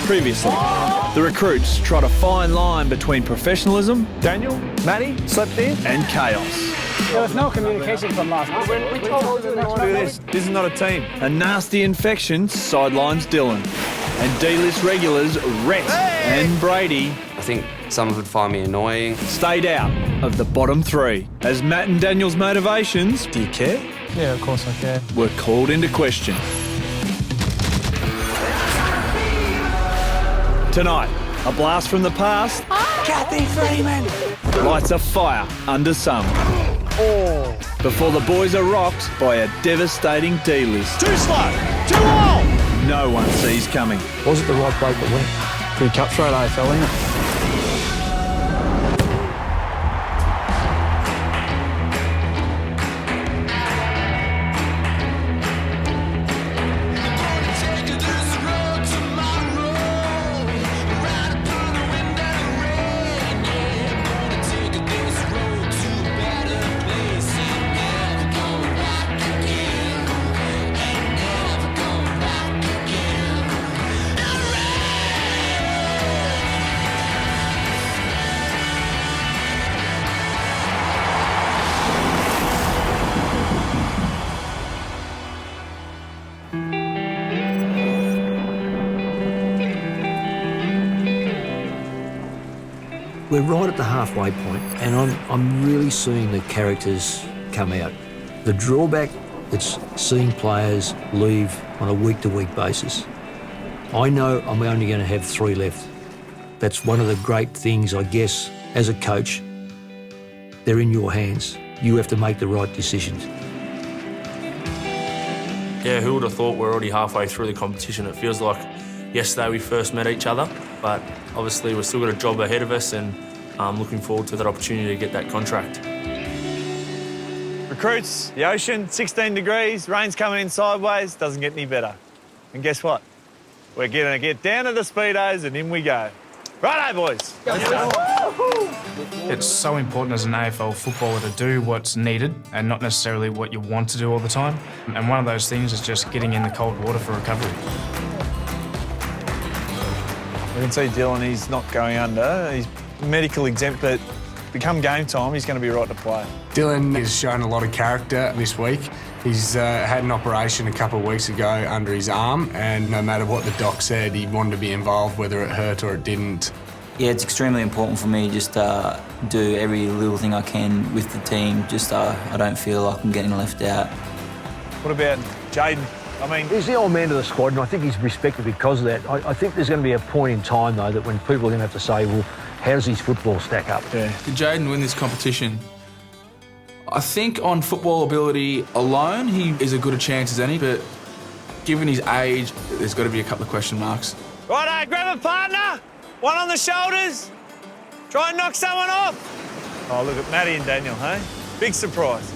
Previously, the recruits trot a fine line between professionalism, Daniel, Matty, slept in, and chaos. There was no communication from last night. We told you not to do this. This is not a team. A nasty infection sidelines Dylan. And D-list regulars Rhett and Brady I think some would find me annoying. stayed out of the bottom three as Matt and Daniel's motivations, do you care, Yeah, of course I care. were called into question. Tonight, a blast from the past Kathy Freeman! lights a fire under some. Before the boys are rocked by a devastating D-list. Too slow, too long. No one sees coming. Was it the right break that went? Pretty cutthroat AFL, isn't it? We're right at the halfway point, and I'm really seeing the characters come out. The drawback is seeing players leave on a week-to-week basis. I know I'm only going to have 3 left. That's one of the great things, I guess, as a coach. They're in your hands. You have to make the right decisions. Yeah, who would have thought we're already halfway through the competition? It feels like yesterday we first met each other, but obviously we've still got a job ahead of us, and I'm looking forward to that opportunity to get that contract. Recruits, the ocean, 16 degrees, rain's coming in sideways, doesn't get any better. And guess what? We're going to get down to the speedos and in we go. Righto, boys. It's so important as an AFL footballer to do what's needed and not necessarily what you want to do all the time. And one of those things is just getting in the cold water for recovery. We can see Dylan, he's not going under. He's medical exempt, but become game time, he's going to be right to play. Dylan has shown a lot of character this week. He's had an operation a couple of weeks ago under his arm, and no matter what the doc said, he wanted to be involved, whether it hurt or it didn't. Yeah, it's extremely important for me just to do every little thing I can with the team, just I don't feel like I'm getting left out. What about Jaden? I mean, He's the old man of the squad, and I think he's respected because of that. I think there's going to be a point in time, though, that when people are going to have to say, well, how does his football stack up? yeah. Did Jaden win this competition? I think on football ability alone, he is as good a chance as any, but given his age, there's got to be a couple of question marks. Righto, grab a partner. One on the shoulders. Try and knock someone off. Oh, look at Matty and Daniel, hey? Big surprise.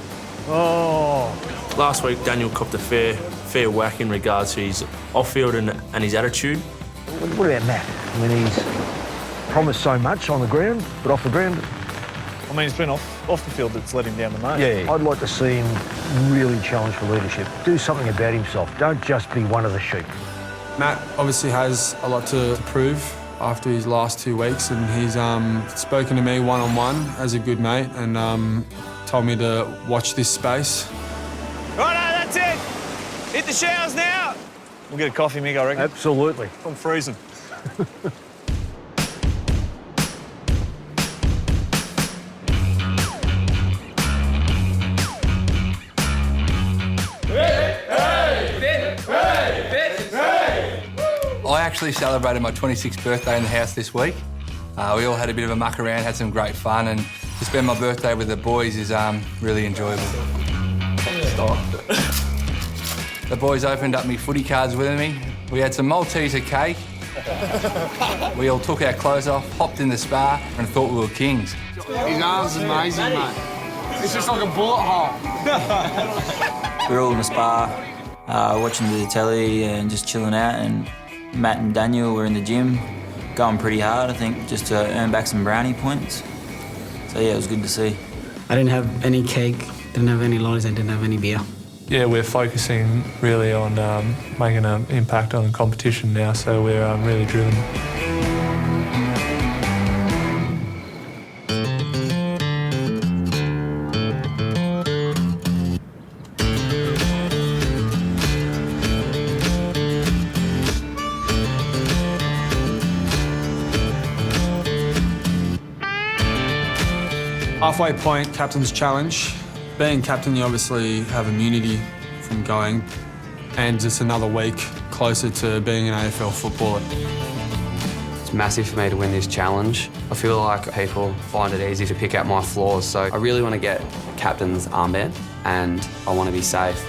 Oh. Last week, Daniel copped a fair whack in regards to his off-field and his attitude. What about Matt? I mean, he's promised so much on the ground, but off the ground... I mean, it's been off the field that's let him down the nose. Yeah, I'd like to see him really challenge for leadership. Do something about himself. Don't just be one of the sheep. Matt obviously has a lot to prove after his last 2 weeks, and he's spoken to me one-on-one as a good mate and told me to watch this space. Righto, that's it. Hit the showers now. We'll get a coffee, Mick, I reckon. Absolutely. I'm freezing. I actually celebrated my 26th birthday in the house this week. We all had a bit of a muck around, had some great fun, and to spend my birthday with the boys is really enjoyable. The boys opened up me footy cards with me. We had some Malteser cake. We all took our clothes off, hopped in the spa, and thought we were kings. His arm's amazing, mate. It's just like a bullet hole. We were all in the spa, watching the telly and just chilling out, and Matt and Daniel were in the gym, going pretty hard, I think, just to earn back some brownie points. So yeah, it was good to see. I didn't have any cake, didn't have any lollies, and didn't have any beer. Yeah, we're focusing really on making an impact on the competition now, so we're really driven. Halfway point, captain's challenge. Being captain, you obviously have immunity from going, and it's another week closer to being an AFL footballer. It's massive for me to win this challenge. I feel like people find it easy to pick out my flaws, so I really want to get captain's armband and I want to be safe.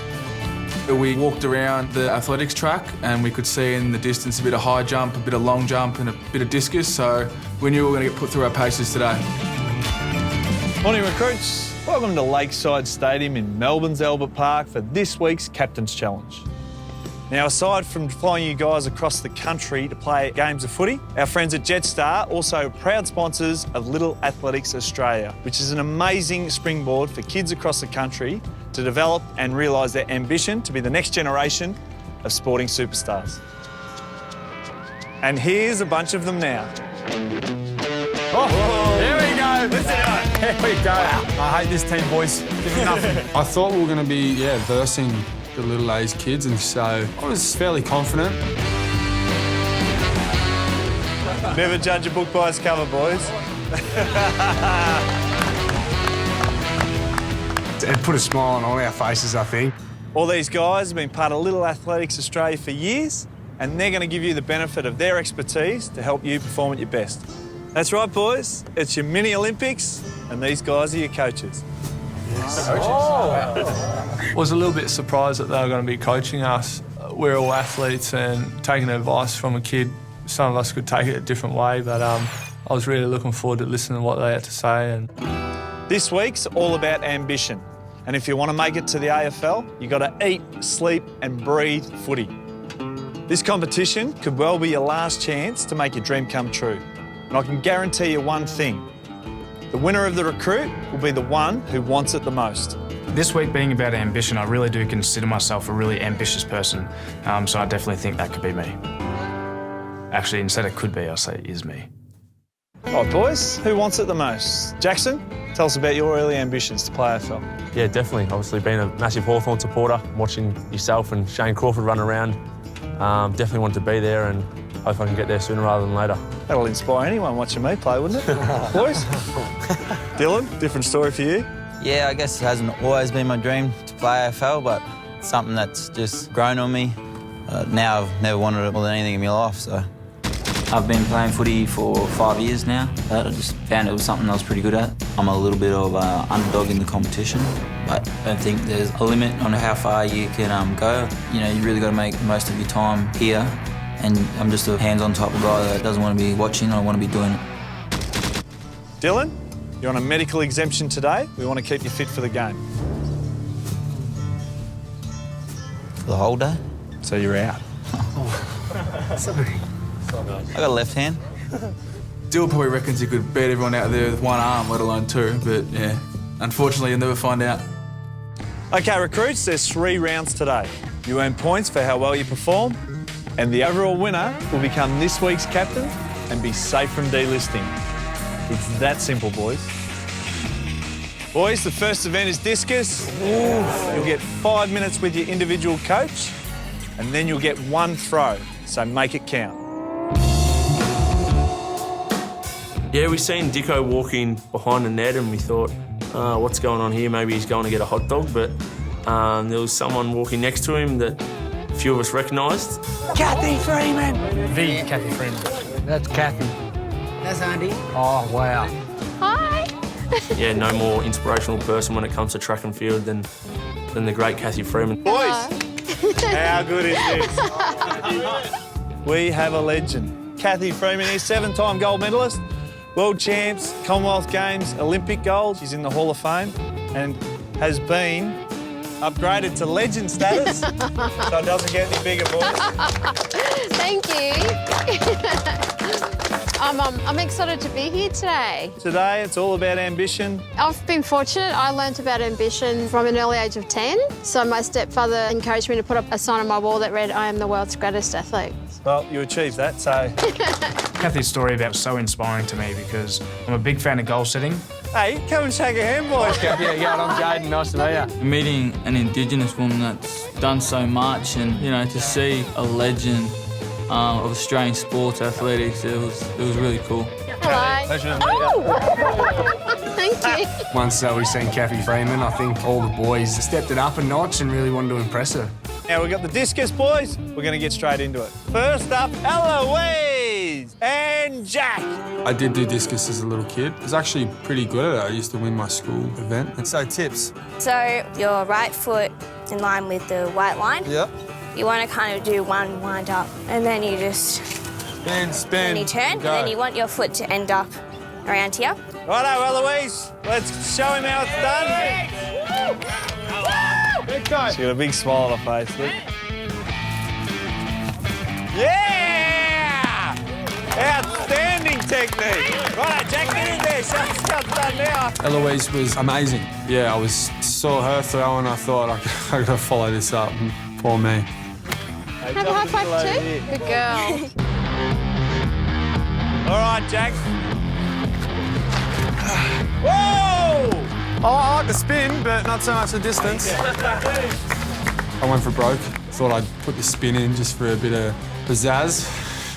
We walked around the athletics track and we could see in the distance a bit of high jump, a bit of long jump and a bit of discus, so we knew we were going to get put through our paces today. Morning, recruits. Welcome to Lakeside Stadium in Melbourne's Albert Park for this week's Captain's Challenge. Now, aside from flying you guys across the country to play games of footy, our friends at Jetstar also proud sponsors of Little Athletics Australia, which is an amazing springboard for kids across the country to develop and realise their ambition to be the next generation of sporting superstars. And here's a bunch of them now. Oh, there we go. Listen up. There we go. I hate this team, boys. Give me nothing. I thought we were going to be, versing the Little A's kids, and so I was fairly confident. Never judge a book by its cover, boys. It put a smile on all our faces, I think. All these guys have been part of Little Athletics Australia for years, and they're going to give you the benefit of their expertise to help you perform at your best. That's right, boys. It's your mini Olympics, and these guys are your coaches. Yes. I was a little bit surprised that they were going to be coaching us. We're all athletes, and taking advice from a kid, some of us could take it a different way, but I was really looking forward to listening to what they had to say. And this week's all about ambition. And if you want to make it to the AFL, you've got to eat, sleep and breathe footy. This competition could well be your last chance to make your dream come true. And I can guarantee you one thing. The winner of the recruit will be the one who wants it the most. This week being about ambition, I really do consider myself a really ambitious person, so I definitely think that could be me. Actually, instead of could be, I'll say is me. All right, boys, who wants it the most? Jackson, tell us about your early ambitions to play AFL. Yeah, definitely. Obviously, being a massive Hawthorn supporter, watching yourself and Shane Crawford run around, definitely wanted to be there and hope I can get there sooner rather than later. That'll inspire anyone watching me play, wouldn't it? Boys? Dylan, different story for you? Yeah, I guess it hasn't always been my dream to play AFL, but it's something that's just grown on me. Now I've never wanted it more than anything in my life, so. I've been playing footy for 5 years now. I just found it was something I was pretty good at. I'm a little bit of an underdog in the competition, but I don't think there's a limit on how far you can go. You know, you really got to make the most of your time here, and I'm just a hands-on type of guy that doesn't want to be watching, I want to be doing it. Dylan, you're on a medical exemption today. We want to keep you fit for the game. For the whole day? So you're out. Sorry. I got a left hand. Dill probably reckons he could beat everyone out there with one arm, let alone two, but yeah, unfortunately you'll never find out. OK, recruits, there's 3 rounds today. You earn points for how well you perform, and the overall winner will become this week's captain and be safe from delisting. It's that simple, boys. Boys, the first event is discus. You'll get 5 minutes with your individual coach, and then you'll get 1 throw, so make it count. Yeah, we seen Dicko walking behind the net and we thought, what's going on here? Maybe he's going to get a hot dog, but there was someone walking next to him that a few of us recognised. Kathy Freeman! The Kathy Freeman. That's Kathy. That's Andy. Oh, wow. Hi! Yeah, no more inspirational person when it comes to track and field than the great Kathy Freeman. Boys, how good is this? We have a legend. Kathy Freeman is 7-time gold medalist, world champs, Commonwealth Games, Olympic gold. She's in the Hall of Fame and has been upgraded to legend status, so it doesn't get any bigger, boys. Thank you. I'm excited to be here today. Today, it's all about ambition. I've been fortunate. I learnt about ambition from an early age of 10. So my stepfather encouraged me to put up a sign on my wall that read, "I am the world's greatest athlete." Well, you achieved that, so... Kathy's story about was so inspiring to me because I'm a big fan of goal setting. Hey, come and shake a hand, boys. Yeah, I'm Jaden. Nice to meet you. Meeting an Indigenous woman that's done so much, and you know, to see a legend of Australian sports athletics, it was really cool. Hello. Pleasure to meet you. Thank you. Once we seen Kathy Freeman, I think all the boys stepped it up a notch and really wanted to impress her. Now we've got the discus, boys. We're going to get straight into it. First up, Eloise and Jack. I did do discus as a little kid. I was actually pretty good at it. I used to win my school event. And so tips. So your right foot in line with the white line. Yep. You want to kind of do one wind up, and then you just spin, and you turn, and then you want your foot to end up around here. Righto, Eloise. Let's show him how it's done. She's got a big smile on her face, look. Yeah! Outstanding technique. Righto, Jack, get in there. Show us how it's done now. Eloise was amazing. Yeah, I saw her throw and I thought, I got to follow this up. Poor me. Have a high five too. Good girl. All right, Jack. Whoa! Oh, I like the spin, but not so much the distance. I went for broke. Thought I'd put the spin in just for a bit of pizzazz.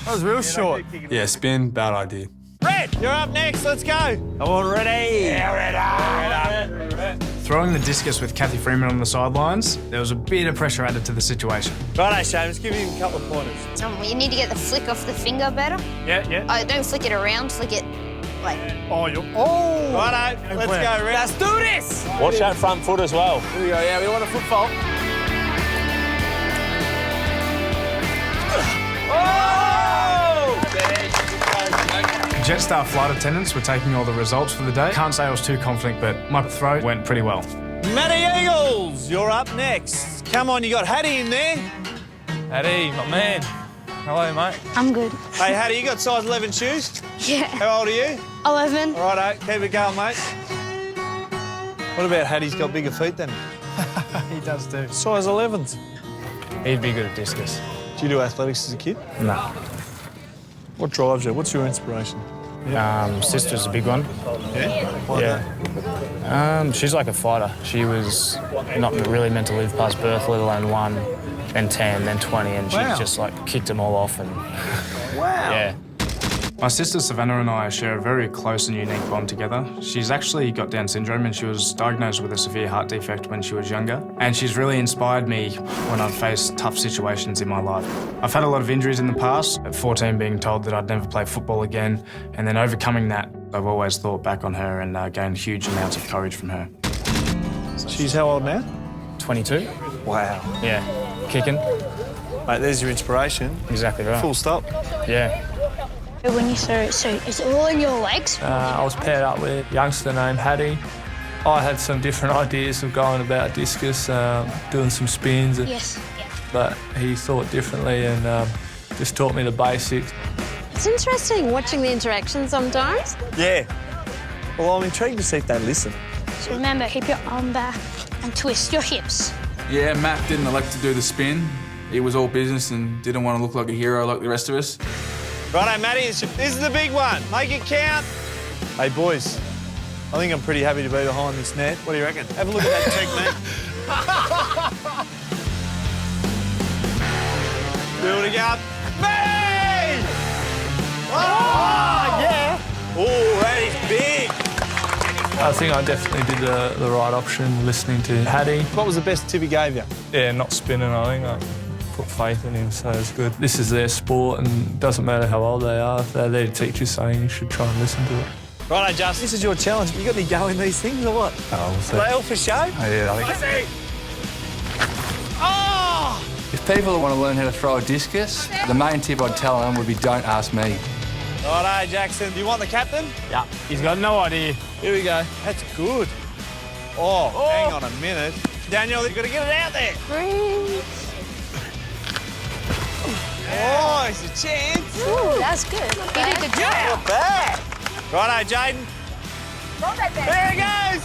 That was real short. Yeah, spin, bad idea. Red, you're up next. Let's go. Come on, ready. Yeah, ready. Throwing the discus with Kathy Freeman on the sidelines, there was a bit of pressure added to the situation. Righto, Seamus, give him a couple of pointers. You need to get the flick off the finger better. Yeah. Oh, don't flick it around, flick it like... Oh, righto, let's go, Red. Let's do this. Watch that front foot as well. Here we go. Yeah, we want a foot fault. Jetstar flight attendants were taking all the results for the day. Can't say I was too confident, but my throw went pretty well. Matty Eagles, you're up next. Come on, you got Hattie in there. Hattie, my man. How are you, mate? I'm good. Hey, Hattie, you got size 11 shoes? Yeah. How old are you? 11. All righto, keep it going, mate. What about Hattie's got bigger feet than He does too. size 11s? He'd be good at discus. Did you do athletics as a kid? No. What drives you? What's your inspiration? Sister's a big one. Yeah? Why Yeah. She's like a fighter. She was not really meant to live past birth, let alone 1, then 10, then 20, and she just like kicked them all off and... Wow. Yeah. My sister Savannah and I share a very close and unique bond together. She's actually got Down syndrome and she was diagnosed with a severe heart defect when she was younger. And she's really inspired me when I've faced tough situations in my life. I've had a lot of injuries in the past, at 14 being told that I'd never play football again, and then overcoming that, I've always thought back on her and gained huge amounts of courage from her. She's how old now? 22. Wow. Yeah, kicking. Mate, there's your inspiration. Exactly right. Full stop. Yeah. When you throw it, so is it all in your legs? I was paired up with a youngster named Hattie. I had some different ideas of going about discus, doing some spins. Yes. But he thought differently and just taught me the basics. It's interesting watching the interaction sometimes. Yeah. Well, I'm intrigued to see if they listen. So remember, keep your arm back and twist your hips. Yeah, Matt didn't elect to do the spin. He was all business and didn't want to look like a hero like the rest of us. Righto, Matty, this is the big one. Make it count. Hey, boys, I think I'm pretty happy to be behind this net. What do you reckon? Have a look at that technique. Building up. Me! Oh, yeah. Oh, that is big. I think I definitely did the right option, listening to Hattie. What was the best tip he gave you? Yeah, not spinning, I think. I put faith in him, so it's good. This is their sport, and it doesn't matter how old they are. If they're there to teach you something, you should try and listen to it. Righto, Justin, this is your challenge. You got any go in these things or what? Oh, we'll see. Are they all for show? Oh, yeah, I think. Oh! If people want to learn how to throw a discus, the main tip I'd tell them would be don't ask me. Righto, Jackson. Do you want the captain? Yeah. He's got no idea. Here we go. That's good. Oh, hang on a minute. Daniel, you've got to get it out there. Breathe. Oh, it's a chance. Ooh, that's good. He did a good job. Not bad. Righto, Jaden. There he goes.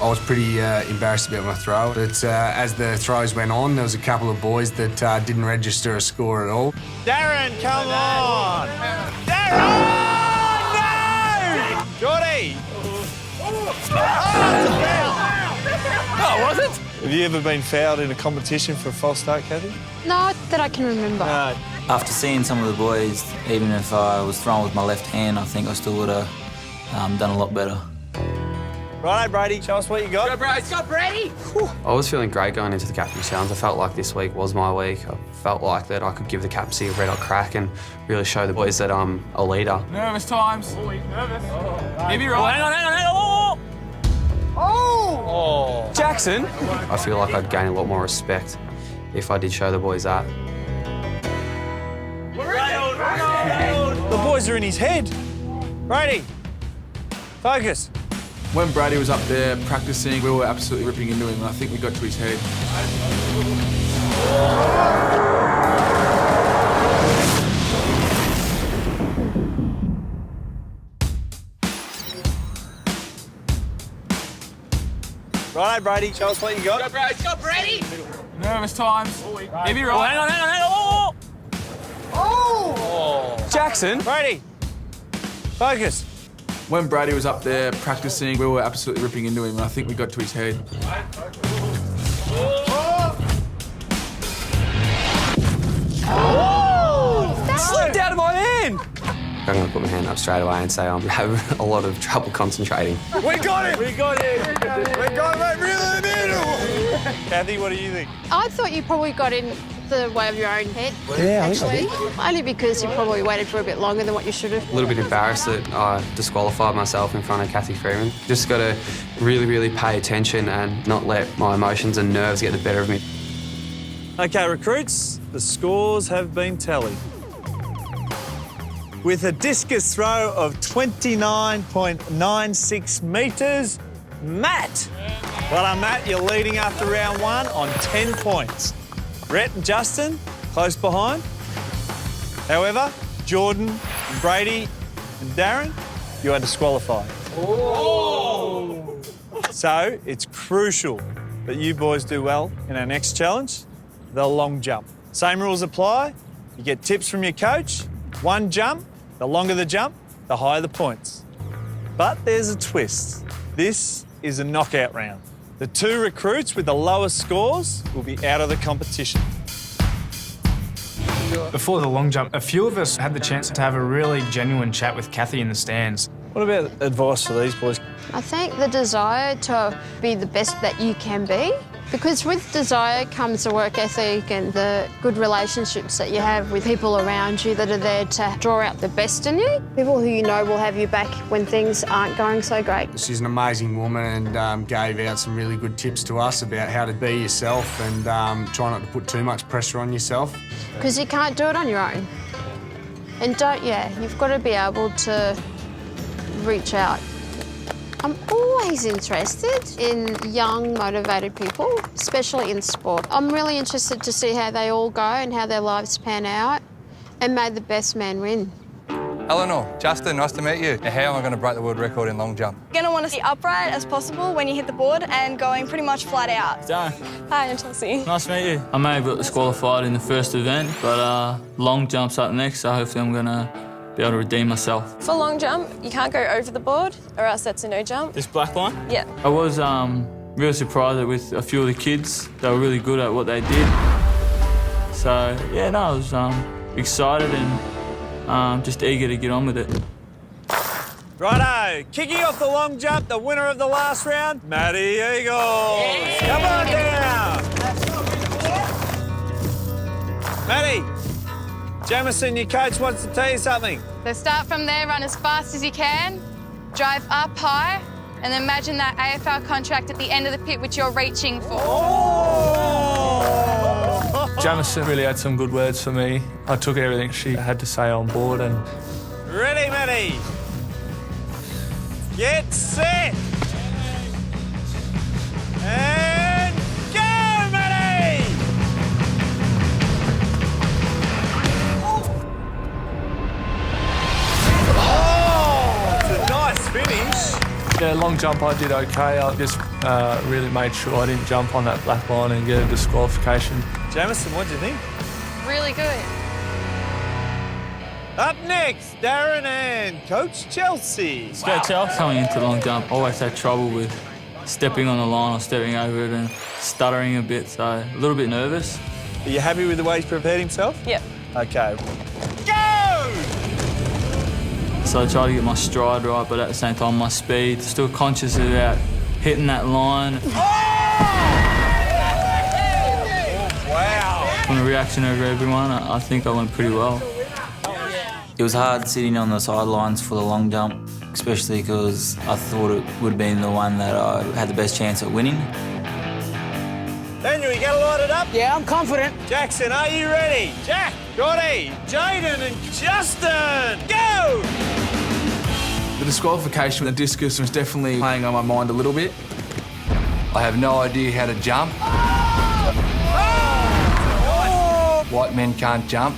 I was pretty embarrassed about my throw, but as the throws went on, there was a couple of boys that didn't register a score at all. Darren, come on. Darren! No! Geordie! Oh, was it? Have you ever been fouled in a competition for a false start, Kathy? No, that I can remember. No. After seeing some of the boys, even if I was throwing with my left hand, I think I still would have done a lot better. Righto, Brady, show us what you got. Go, Brady. Let's go, Brady. I was feeling great going into the captain's challenge. I felt like this week was my week. I felt like that I could give the captaincy a red-hot crack and really show the boys that I'm a leader. Nervous times. Nervous. Maybe right. Hang on. Oh! Jackson. I feel like I'd gain a lot more respect if I did show the boys that. The boys are in his head. Brady, focus. When Brady was up there practicing, we were absolutely ripping into him, and I think we got to his head. Righto, Brady, show us what you got. Go, Brady. Let's go, Brady. Nervous times. Maybe right. Hang on. Oh! Jackson. Brady, focus. When Brady was up there practicing, we were absolutely ripping into him, and I think we got to his head. Slipped out of my hand. I'm going to put my hand up straight away and say I have a lot of trouble concentrating. We got him. We got him right really in the middle. Kathy, what do you think? I thought you probably got in the way of your own head, Yeah, actually. Only because you probably waited for a bit longer than what you should have. A little bit embarrassed that I disqualified myself in front of Kathy Freeman. Just got to really, really pay attention and not let my emotions and nerves get the better of me. OK, recruits, the scores have been tallied. With a discus throw of 29.96 metres, Matt. Well done, Matt. You're leading after round one on 10 points. Rhett and Justin, close behind. However, Jordan, and Brady and Darren, you are disqualified. Oh. So it's crucial that you boys do well in our next challenge, the long jump. Same rules apply. You get tips from your coach. One jump, the longer the jump, the higher the points. But there's a twist. This is a knockout round. The two recruits with the lowest scores will be out of the competition. Before the long jump, a few of us had the chance to have a really genuine chat with Kathy in the stands. What about advice for these boys? I think the desire to be the best that you can be, because with desire comes the work ethic and the good relationships that you have with people around you that are there to draw out the best in you. People who you know will have you back when things aren't going so great. She's an amazing woman and gave out some really good tips to us about how to be yourself and try not to put too much pressure on yourself. Because you can't do it on your own. And you've got to be able to reach out. I'm always interested in young, motivated people, especially in sport. I'm really interested to see how they all go and how their lives pan out, and may the best man win. Eleanor, Justin, nice to meet you. How am I going to break the world record in long jump? You're going to want to be upright as possible when you hit the board and going pretty much flat out. Darren. Hi, I'm Chelsea. Nice to meet you. I may have got disqualified in the first event, but long jump's up next, so hopefully I'm going to be able to redeem myself. For long jump, you can't go over the board or else that's a no jump. This black line? Yeah. I was really surprised with a few of the kids. They were really good at what they did. So, I was excited and just eager to get on with it. Righto, kicking off the long jump, the winner of the last round, Matty Eagles. Yeah. Come on down. Matty, Jamison, your coach wants to tell you something. So start from there, run as fast as you can, drive up high, and then imagine that AFL contract at the end of the pit which you're reaching for. Oh! Jamison really had some good words for me. I took everything she had to say on board and... Ready, Matty? Get set! And go, Matty! Yeah, long jump I did okay. I just really made sure I didn't jump on that black line and get a disqualification. Jamison, what do you think? Really good. Up next, Darren and Coach Chelsea. Let's go, Chelsea. Coming into long jump, always had trouble with stepping on the line or stepping over it and stuttering a bit, so a little bit nervous. Are you happy with the way he's prepared himself? Yep. Okay. Go! So I try to get my stride right, but at the same time, my speed. Still conscious about hitting that line. Wow. From the reaction over everyone, I think I went pretty well. It was hard sitting on the sidelines for the long jump, especially because I thought it would have been the one that I had the best chance at winning. Daniel, you got to line it up? Yeah, I'm confident. Jackson, are you ready? Jack, Gotti, Jaden and Justin, go! The disqualification with the discus was definitely playing on my mind a little bit. I have no idea how to jump. White men can't jump.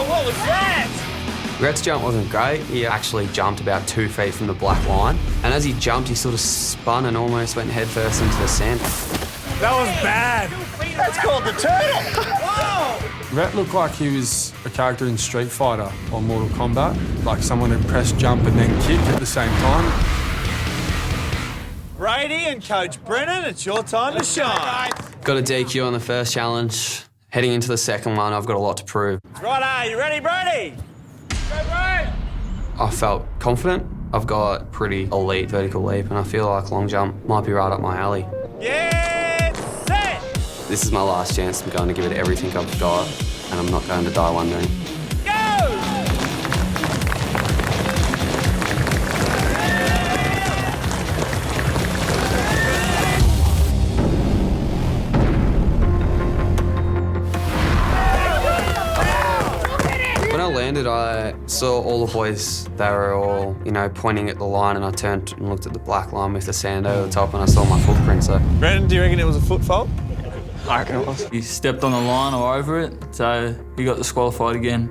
What was that? Rhett's jump wasn't great. He actually jumped about 2 feet from the black line. And as he jumped, he sort of spun and almost went headfirst into the sand. That was bad. That's called the turtle. Whoa! Rhett looked like he was a character in Street Fighter or Mortal Kombat, like someone who pressed jump and then kick at the same time. Brady and Coach Brennan, it's your time to shine. Got a DQ on the first challenge. Heading into the second one, I've got a lot to prove. Right, you ready, Brady? Go, Brady! I felt confident. I've got pretty elite vertical leap, and I feel like long jump might be right up my alley. Get set! This is my last chance. I'm going to give it everything I've got, and I'm not going to die wondering. When I landed, I saw all the boys. They were all, pointing at the line, and I turned and looked at the black line with the sand over the top, and I saw my footprint. So, Brandon, do you reckon it was a foot fault? I reckon it was. He stepped on the line or over it, so he got disqualified again.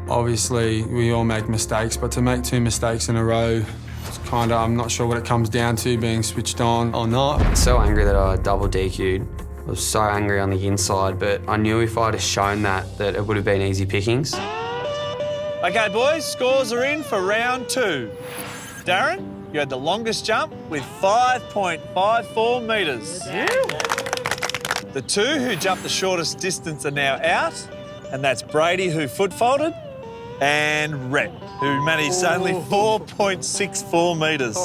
Obviously, we all make mistakes, but to make 2 mistakes in a row, it's I'm not sure what it comes down to, being switched on or not. So angry that I double DQ'd. I was so angry on the inside, but I knew if I'd have shown that it would have been easy pickings. Okay, boys, scores are in for round 2. Darren, you had the longest jump with 5.54 metres. The 2 who jumped the shortest distance are now out, and that's Brady, who foot-faulted, and Rhett, who managed only 4.64 metres.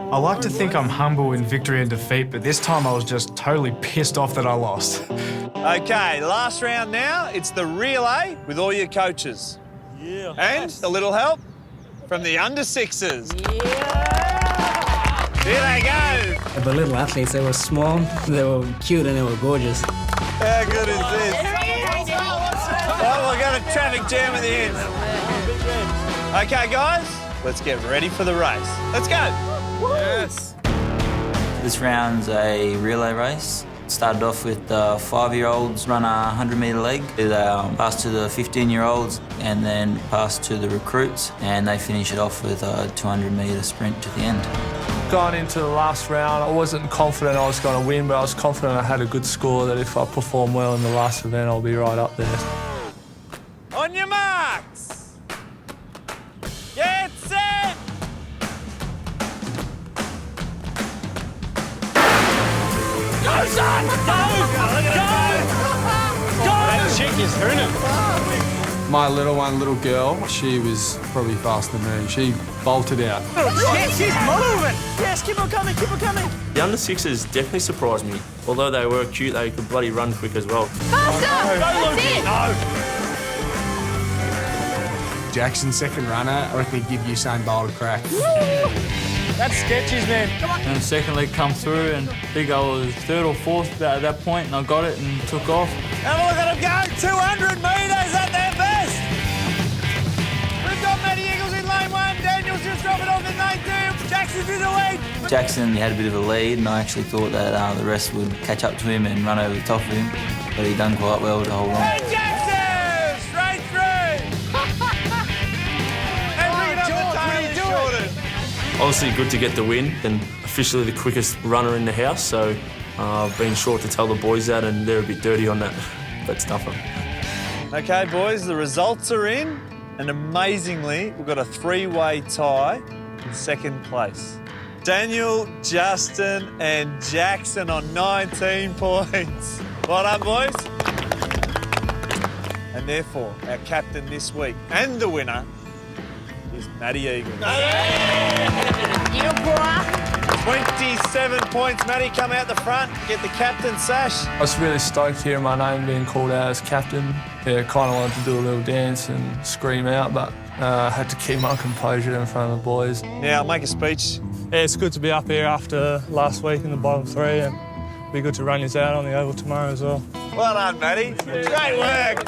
I like to think I'm humble in victory and defeat, but this time I was just totally pissed off that I lost. Okay, last round now. It's the relay with all your coaches. Yeah. And a little help from the under-6s. Yeah. Here they go. The little athletes, they were small, they were cute, and they were gorgeous. How good is this? Oh, we've got a traffic jam at the end. Okay, guys, let's get ready for the race. Let's go. Yes. This round's a relay race. Started off with the 5-year-olds run a 100-metre leg. They pass to the 15-year-olds and then pass to the recruits, and they finish it off with a 200-metre sprint to the end. Going into the last round, I wasn't confident I was going to win, but I was confident I had a good score, that if I perform well in the last event, I'll be right up there. On your marks. Get set. Go, son! Go! Go! That chick is hurting. My little girl, she was probably faster than me. She bolted out. Yes, she's moving! Yes, keep on coming, keep on coming. The under-6s definitely surprised me. Although they were cute, they could bloody run quick as well. Faster! Go, Luke! No! Jackson, second runner, I reckon he'd give Usain Bolt a crack. That's sketches, man. Come on. And the second leg come through, and I think I was 3rd or 4th at that point, and I got it and took off. Have a look at them go, 200 metres at their best. We've got Matty Eagles in lane 1, Daniel's just dropping off in lane 2, Jackson's in the lead. Jackson had a bit of a lead, and I actually thought that the rest would catch up to him and run over the top of him. but he done quite well to hold on. Jackson! Straight through! And bring it up the tail is Jordan. Obviously good to get the win and officially the quickest runner in the house, so I've been short to tell the boys that and they're a bit dirty on that, but stuff them. Okay, boys, the results are in, and amazingly, we've got a three-way tie in second place. Daniel, Justin, and Jackson on 19 points. Well done, boys. And therefore, our captain this week and the winner is Matty Eagle. You boy. 27 points. Matty, come out the front, get the captain sash. I was really stoked hearing my name being called out as captain. Yeah, kind of wanted to do a little dance and scream out, but I had to keep my composure in front of the boys. Now, make a speech. Yeah, it's good to be up here after last week in the bottom three, and it'll be good to run this out on the oval tomorrow as well. Well done, Matty. Great work.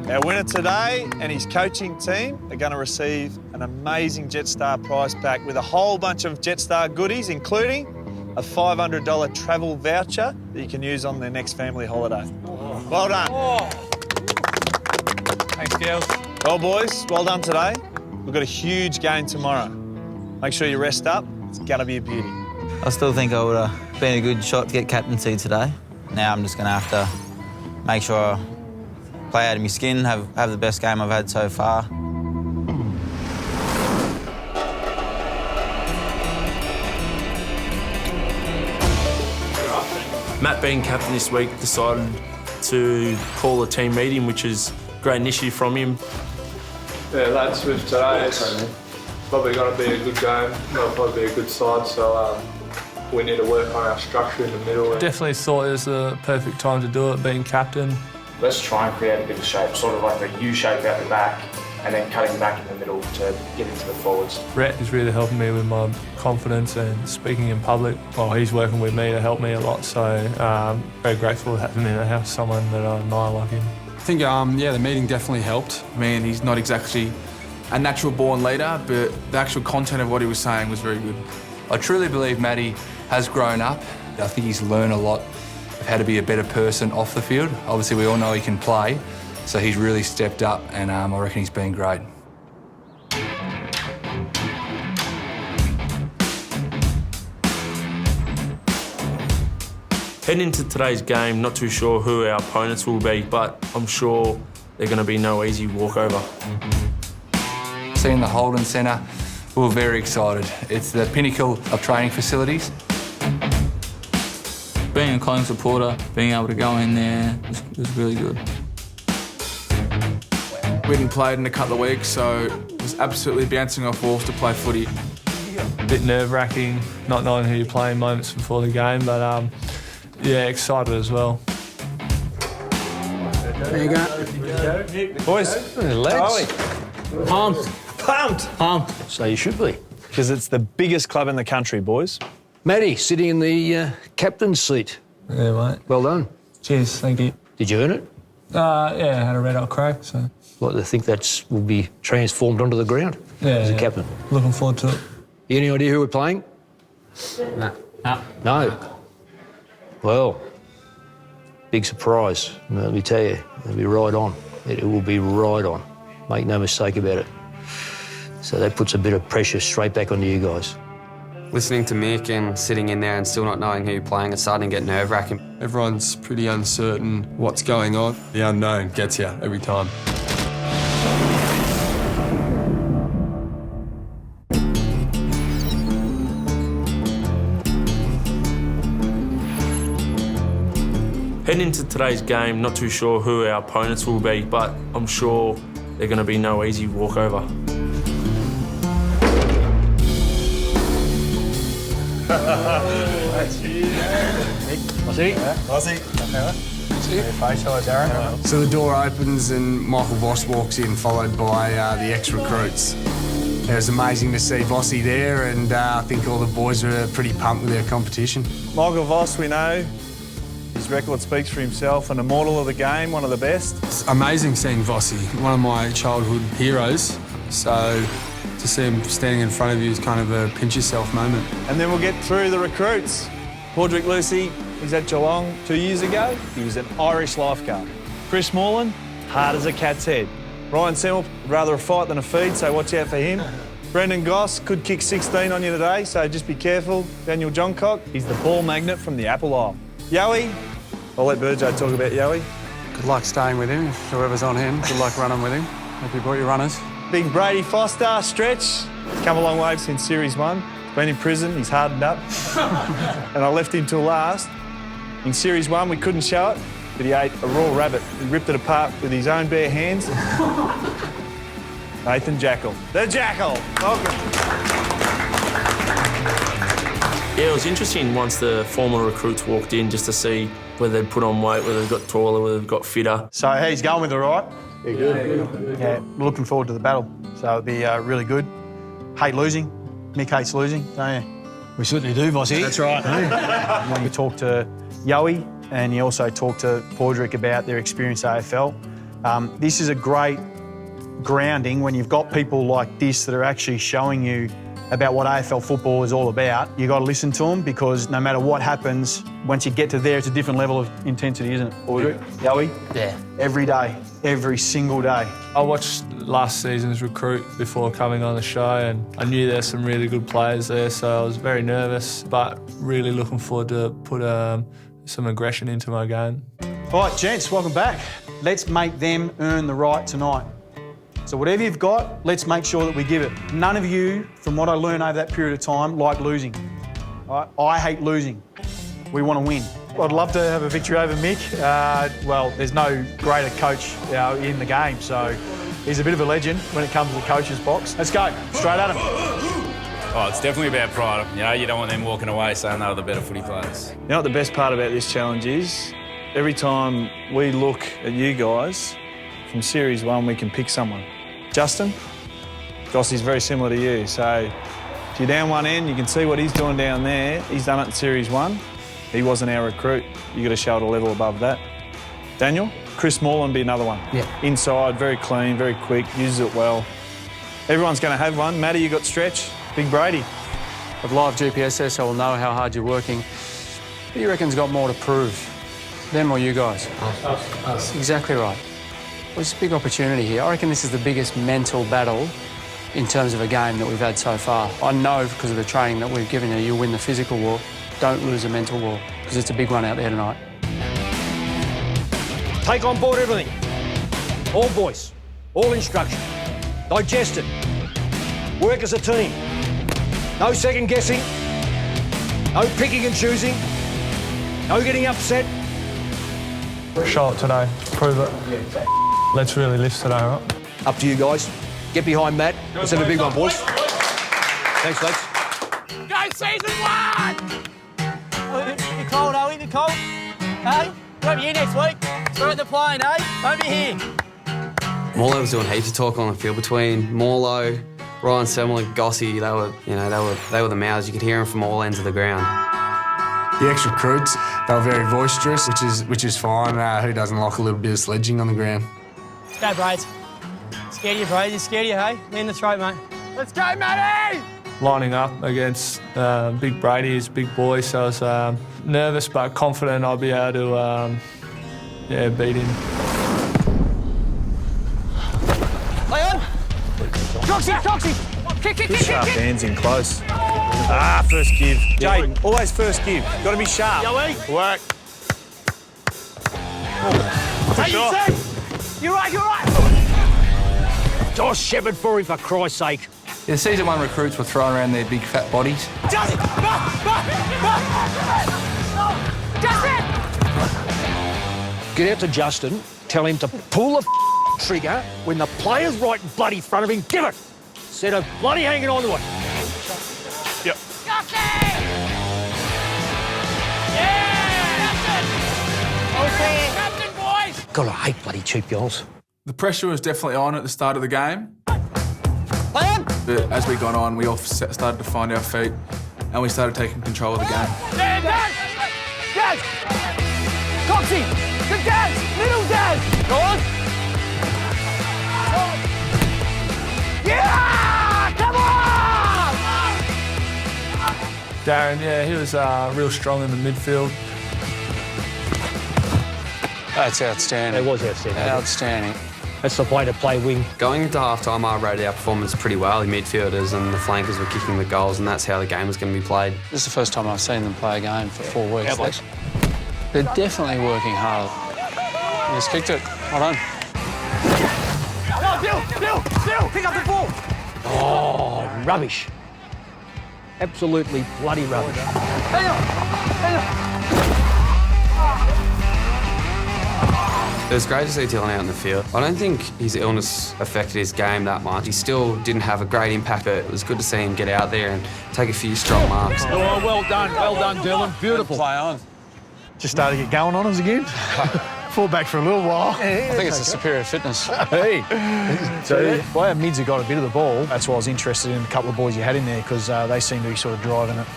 Our winner today and his coaching team are going to receive an amazing Jetstar prize pack with a whole bunch of Jetstar goodies, including a $500 travel voucher that you can use on their next family holiday. Well done. Thanks, girls. Well, boys, well done today. We've got a huge game tomorrow. Make sure you rest up. It's going to be a beauty. I still think I would have been a good shot to get captaincy today. Now I'm just going to have to make sure I play out of my skin, have the best game I've had so far. Matt, being captain this week, decided to call a team meeting, which is a great initiative from him. Yeah, lads, with today, it's probably going to be a good game. It'll probably be a good side, so we need to work on our structure in the middle. Definitely thought it was the perfect time to do it, being captain. Let's try and create a bit of shape, sort of like a U shape out the back, and then cutting back in the middle to get into the forwards. Rhett is really helping me with my confidence and speaking in public. Well, he's working with me to help me a lot, so very grateful to have him in the house, someone that I admire like him. I think, yeah, the meeting definitely helped. I mean, he's not exactly a natural-born leader, but the actual content of what he was saying was very good. I truly believe Matty has grown up. I think he's learned a lot of how to be a better person off the field. Obviously, we all know he can play, so he's really stepped up, and I reckon he's been great. Heading into today's game, not too sure who our opponents will be, but I'm sure they're going to be no easy walkover. Seeing the Holden Centre, we were very excited. It's the pinnacle of training facilities. Being a Collingwood supporter, being able to go in there was really good. We hadn't played in a couple of weeks, so it was absolutely bouncing off walls to play footy. A bit nerve-wracking, not knowing who you're playing moments before the game, but yeah, excited as well. There you go. Boys, lads. Pumped. Pumped. So you should be. Because it's the biggest club in the country, boys. Matty, sitting in the captain's seat. Yeah, mate. Well done. Cheers, thank you. Did you earn it? Yeah, I had a red-hot crack, so... Like to think that will be transformed onto the ground as a captain. Looking forward to it. Any idea who we're playing? No. Well, big surprise. Let me tell you, it'll be right on. It will be right on. Make no mistake about it. So that puts a bit of pressure straight back onto you guys. Listening to Mick and sitting in there and still not knowing who you're playing, it's starting to get nerve-wracking. Everyone's pretty uncertain what's going on. The unknown gets you every time. Heading into today's game, not too sure who our opponents will be, but I'm sure they're going to be no easy walkover. So the door opens and Michael Voss walks in, followed by the ex-recruits. It was amazing to see Vossi there, and I think all the boys are pretty pumped with their competition. Michael Voss, we know, his record speaks for himself, an immortal of the game, one of the best. It's amazing seeing Vossi, one of my childhood heroes. So to see him standing in front of you is kind of a pinch yourself moment. And then we'll get through the recruits. Padraig Lucy, He's at Geelong 2 years ago. He was an Irish lifeguard. Chris Moreland, hard as a cat's head. Ryan Semmel, rather a fight than a feed, so watch out for him. Brendan Goss could kick 16 on you today, so just be careful. Daniel Johncock, he's the ball magnet from the Apple Isle. Yowie, I'll let Burjo talk about Yowie. Good luck staying with him, whoever's on him. Good luck running with him. Hope you brought your runners. Big Brady Foster, stretch. He's come a long way since Series 1. He's been in prison, he's hardened up. And I left him till last. In Series 1, we couldn't show it, but he ate a raw rabbit. He ripped it apart with his own bare hands. Nathan Jackal. The Jackal. Welcome. Yeah, it was interesting once the former recruits walked in just to see whether they'd put on weight, whether they've got taller, whether they've got fitter. So he's going with it, all right? Yeah, good. Yeah, looking forward to the battle. So it'll be really good. Hate losing. Mick hates losing, don't you? We certainly do, Vossi. That's right. We talked to Yowie and he also talked to Padraig about their experience at AFL. This is a great grounding when you've got people like this that are actually showing you about what AFL football is all about. You've got to listen to them because no matter what happens, once you get to there, it's a different level of intensity, isn't it, Padraig? Yowie? Yeah. Every day, every single day. I watched last season's recruit before coming on the show and I knew there's some really good players there, so I was very nervous, but really looking forward to put some aggression into my game. All right, gents, welcome back. Let's make them earn the right tonight. So whatever you've got, let's make sure that we give it. None of you, from what I learned over that period of time, like losing. All right? I hate losing. We want to win. I'd love to have a victory over Mick. Well, there's no greater coach in the game, so he's a bit of a legend when it comes to the coach's box. Let's go, straight at him. Oh, it's definitely about pride. You know, you don't want them walking away saying they were the better footy players. You know what the best part about this challenge is? Every time we look at you guys, from Series 1, we can pick someone. Justin, Gossie's very similar to you, so if you're down one end, you can see what he's doing down there. He's done it in Series 1. He wasn't our recruit. You've got to show it a level above that. Daniel, Chris Moreland be another one. Yeah. Inside, very clean, very quick, uses it well. Everyone's going to have one. Matty, you got stretch. Big Brady. I've live GPS there, so we'll know how hard you're working. Who do you reckon's got more to prove? Them or you guys? Us. Exactly right. Well, it's a big opportunity here. I reckon this is the biggest mental battle in terms of a game that we've had so far. I know because of the training that we've given you, you'll win the physical war. Don't lose the mental war, because it's a big one out there tonight. Take on board everything. All voice, all instruction. Digest it. Work as a team. No second guessing. No picking and choosing. No getting upset. Show it today, prove it. Let's really lift today, right? Up to you guys. Get behind Matt. Let's have a big one, boys. Thanks, lads. Go season 1! You cold, are we? You cold? Hey? Won't be here next week. We're at the plane, eh? Won't be here. Morlo was doing heaps of talk on the field between Morlo, Ryan Semmel and Gossie. They were the mouths. You could hear them from all ends of the ground. The ex-recruits, they were very boisterous, which is fine. Who doesn't like a little bit of sledging on the ground? Let's go, Braids. Scared of you, Braids. You scared of you, hey? Me in the throat, mate. Let's go, Matty! Lining up against Big Brady, he's a big boy, so I was nervous but confident I'll be able to beat him. Lay on! Coxie! Kick! Sharp hands in close. First give. Jade, always first give. Got to be sharp. Yowie. Work. Hey, you're right. Josh Shepherd for him, for Christ's sake. Yeah, the season 1 recruits were throwing around their big fat bodies. Justin! Get out to Justin, tell him to pull the trigger when the player's right in bloody front of him. Give it! Instead of bloody hanging on to it. Yep. Captain, boys! God, I hate bloody cheap girls. The pressure was definitely on at the start of the game. Play on! But as we got on, we all started to find our feet and we started taking control of the game. Dad! Coxie! Good dad! Middle dad! Go on! Yeah! Come on! Darren, yeah, he was real strong in the midfield. That's outstanding. It was outstanding. Outstanding. That's the way to play wing. Going into half-time, I rated our performance pretty well. The midfielders and the flankers were kicking the goals, and that's how the game was going to be played. This is the first time I've seen them play a game for 4 weeks. They're definitely working hard. He's kicked it. Well done. Bill, pick up the ball. Oh, rubbish. Absolutely bloody rubbish. It was great to see Dylan out in the field. I don't think his illness affected his game that much. He still didn't have a great impact, but it was good to see him get out there and take a few strong marks. Oh, well done, Dylan. Beautiful. Play on. Just started to get going on us again. Fall back for a little while. I think it's a superior fitness. Hey. So, our mids have got a bit of the ball. That's why I was interested in a couple of boys you had in there, because they seem to be sort of driving it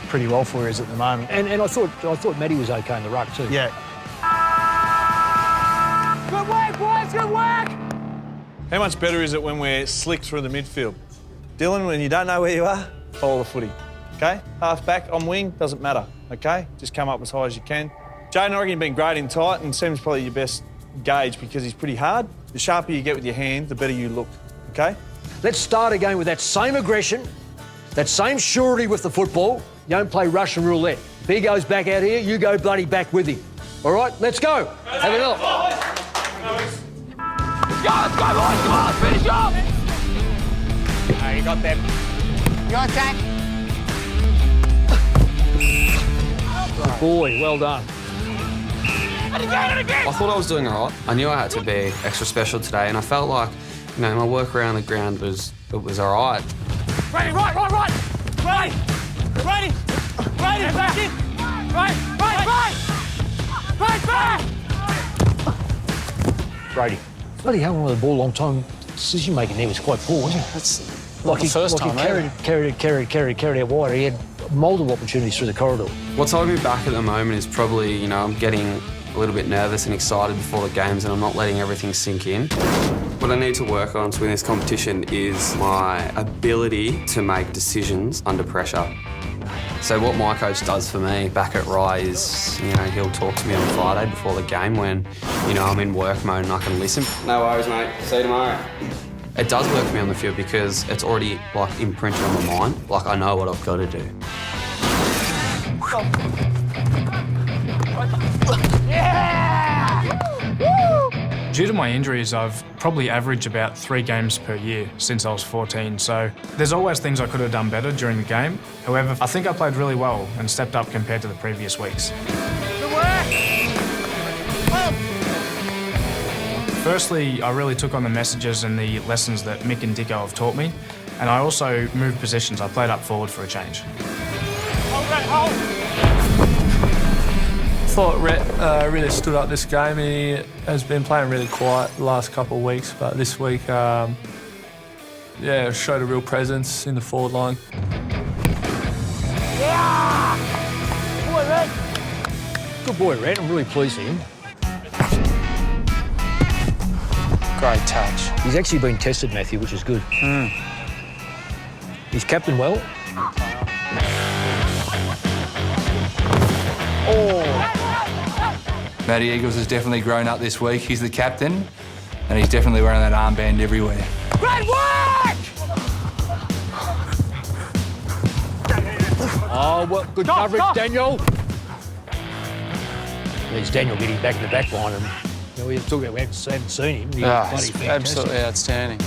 pretty well for us at the moment. And I thought Matty was okay in the ruck too. Yeah. Good work, boys, good work. How much better is it when we're slick through the midfield? Dylan, when you don't know where you are, follow the footy, OK? Half back, on wing, doesn't matter, OK? Just come up as high as you can. Jaden, I reckon you've been great in tight, and Sam's probably your best gauge because he's pretty hard. The sharper you get with your hand, the better you look, OK? Let's start again with that same aggression, that same surety with the football. You don't play Russian roulette. If he goes back out here, you go bloody back with him. All right, let's go. Have another. Let's go, boys, come on, let's finish off. Oh, you got them. You on track? Good boy, well done. And again. I thought I was doing all right. I knew I had to be extra special today, and I felt like, you know, my work around the ground was all right. Ready, right. Ready, back in. Right, back. Brady. Bloody hell, on the ball, long time. Decision making there was quite poor, wasn't it? That's like the first time, carried out wide. He had multiple opportunities through the corridor. What's holding me back at the moment is probably, you know, I'm getting a little bit nervous and excited before the games, and I'm not letting everything sink in. What I need to work on to win this competition is my ability to make decisions under pressure. So what my coach does for me back at Rye is, you know, he'll talk to me on Friday before the game when, you know, I'm in work mode and I can listen. No worries, mate. See you tomorrow. It does work for me on the field because it's already, like, imprinted on my mind. Like, I know what I've got to do. Due to my injuries, I've probably averaged about 3 games per year since I was 14, so there's always things I could have done better during the game. However, I think I played really well and stepped up compared to the previous weeks. Good work. Firstly, I really took on the messages and the lessons that Mick and Dicko have taught me, and I also moved positions. I played up forward for a change. Hold. I thought Rhett really stood up this game. He has been playing really quiet the last couple of weeks, but this week, showed a real presence in the forward line. Yeah! Boy, Red. Good boy, Red. I'm really pleased with him. Great touch. He's actually been tested, Matthew, which is good. He's captain well. Matty Eagles has definitely grown up this week. He's the captain, and he's definitely wearing that armband everywhere. Great work! Oh, well, good coverage, Daniel. There's Daniel getting back in the back line, and you know, we haven't seen him. He's Absolutely outstanding.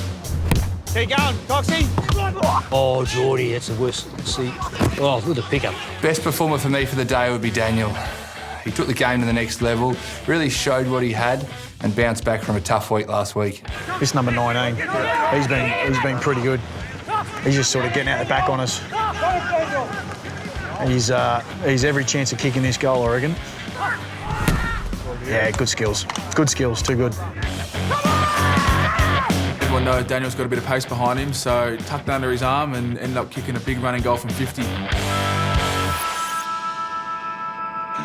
Keep going, Coxie. Oh, Geordie, that's the worst. See, oh, look at the pickup. Best performer for me for the day would be Daniel. He took the game to the next level, really showed what he had, and bounced back from a tough week last week. This number 19, he's been pretty good. He's just sort of getting out the back on us. He's every chance of kicking this goal, I reckon. Yeah, good skills. Good skills, too good. Everyone knows Daniel's got a bit of pace behind him, so tucked under his arm and ended up kicking a big running goal from 50.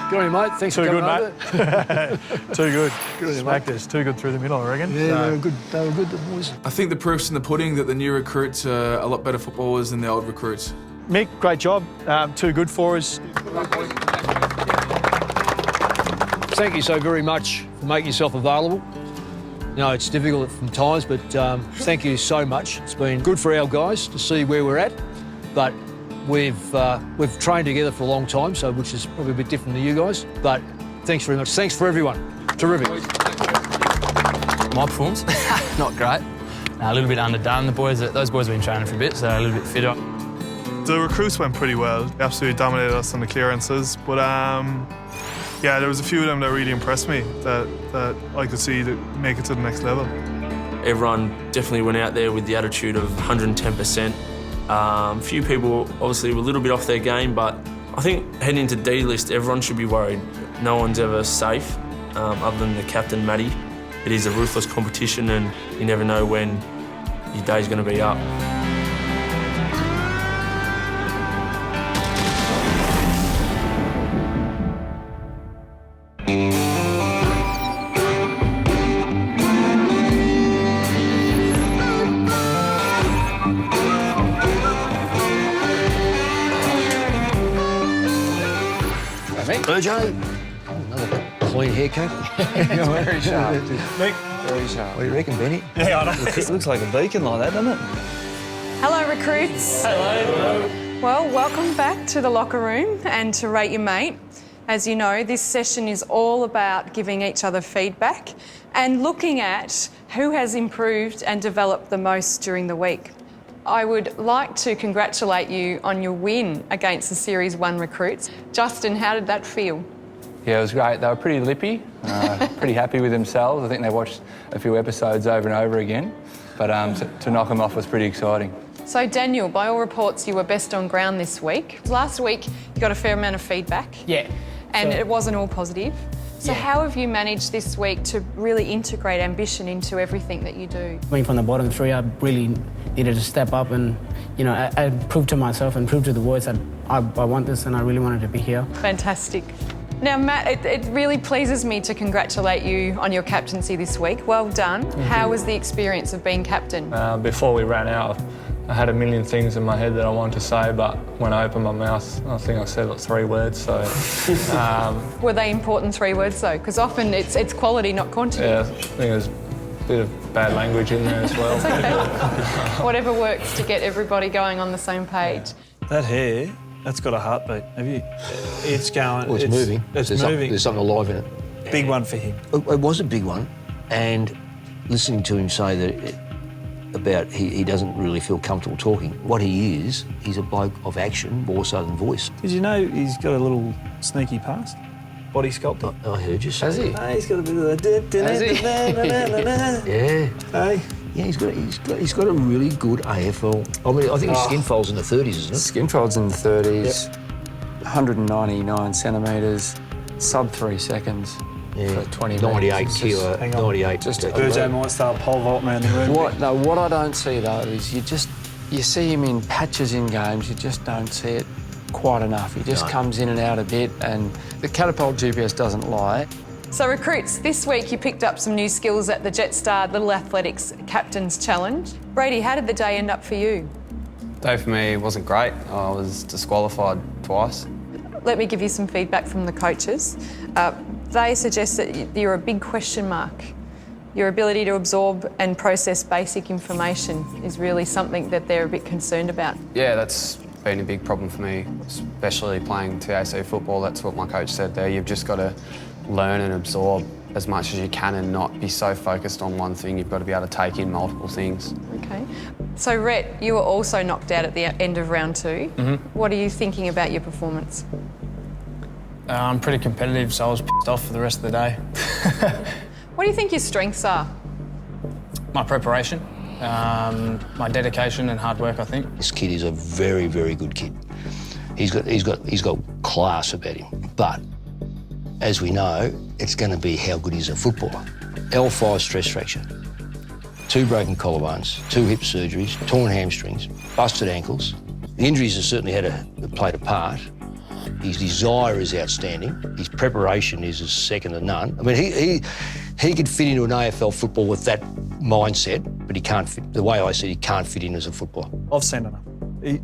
Good on you, mate. Thanks for coming over. mate. Too good. Good smacked us. Too good through the middle, I reckon. Yeah, they were good. They were good, the boys. I think the proof's in the pudding that the new recruits are a lot better footballers than the old recruits. Mick, great job. Too good for us. thank you so very much for making yourself available. You know, it's difficult from times, but thank you so much. It's been good for our guys to see where we're at, but we've trained together for a long time, so which is probably a bit different to you guys. But thanks very much. Thanks for everyone. Terrific. My performance, not great. A little bit underdone. Those boys have been training for a bit, so a little bit fitter. The recruits went pretty well. They absolutely dominated us on the clearances, but yeah, there was a few of them that really impressed me that I could see that make it to the next level. Everyone definitely went out there with the attitude of 110%. A few people obviously were a little bit off their game, but I think heading into D-list, everyone should be worried. No one's ever safe, other than the captain, Matty. It is a ruthless competition and you never know when your day's going to be up. Virgo, another clean haircut. Very sharp. Very sharp. What do you reckon, Benny? Yeah, I know. It looks like a beacon like that, doesn't it? Hello, recruits. Hello. Well, welcome back to the locker room and to Rate Your Mate. As you know, this session is all about giving each other feedback and looking at who has improved and developed the most during the week. I would like to congratulate you on your win against the Series 1 recruits. Justin, how did that feel? Yeah, it was great. They were pretty lippy, pretty happy with themselves. I think they watched a few episodes over and over again, but to knock them off was pretty exciting. So Daniel, by all reports, you were best on ground this week. Last week, you got a fair amount of feedback. Yeah. And it wasn't all positive. So how have you managed this week to really integrate ambition into everything that you do? Coming from the bottom three, I really needed to step up and, you know, I proved to myself and proved to the boys that I want this and I really wanted to be here. Fantastic. Now, Matt, it really pleases me to congratulate you on your captaincy this week. Well done. Thank you. How was the experience of being captain? Before we ran out, I had a million things in my head that I wanted to say, but when I opened my mouth, I think I said like 3 words, so... Were they important 3 words, though? Because often it's quality, not quantity. Yeah, I think there's a bit of bad language in there as well. Whatever works to get everybody going on the same page. That hair, that's got a heartbeat. Have you? It's going... Well, it's moving. It's there's moving. There's something alive in it. Big one for him. It was a big one, and listening to him say that about he doesn't really feel comfortable talking. What he is, he's a bloke of action more so than voice. Did you know he's got a little sneaky past? Body sculpting. I heard you say. Has he? He's got a bit of the... Has he? Yeah. Hey. Yeah, he's got a really good AFL. I mean, I think his skin fold's in the 30s, isn't it? Skin fold's in the 30s, 199 centimetres, sub 3 seconds. Yeah, for 20 98 metres. kilo, 98. Just Virgo might start pole vaulting around the room. What I don't see though is you see him in patches in games. You just don't see it quite enough. He just comes in and out a bit, and the Catapult GPS doesn't lie. So recruits, this week you picked up some new skills at the Jetstar Little Athletics Captain's Challenge. Brady, how did the day end up for you? Day for me wasn't great. I was disqualified twice. Let me give you some feedback from the coaches. They suggest that you're a big question mark. Your ability to absorb and process basic information is really something that they're a bit concerned about. Yeah, that's been a big problem for me, especially playing TAC football. That's what my coach said there. You've just got to learn and absorb as much as you can and not be so focused on one thing. You've got to be able to take in multiple things. Okay. So, Rhett, you were also knocked out at the end of round 2. Mm-hmm. What are you thinking about your performance? I'm pretty competitive, so I was pissed off for the rest of the day. What do you think your strengths are? My preparation, my dedication and hard work, I think. This kid is a very, very good kid. He's got class about him. But as we know, it's going to be how good he's a footballer. L5 stress fracture, 2 broken collarbones, 2 hip surgeries, torn hamstrings, busted ankles. The injuries have certainly played a part. His desire is outstanding. His preparation is second to none. I mean, he could fit into an AFL football with that mindset, but he can't fit. The way I see it, he can't fit in as a footballer. I've seen enough.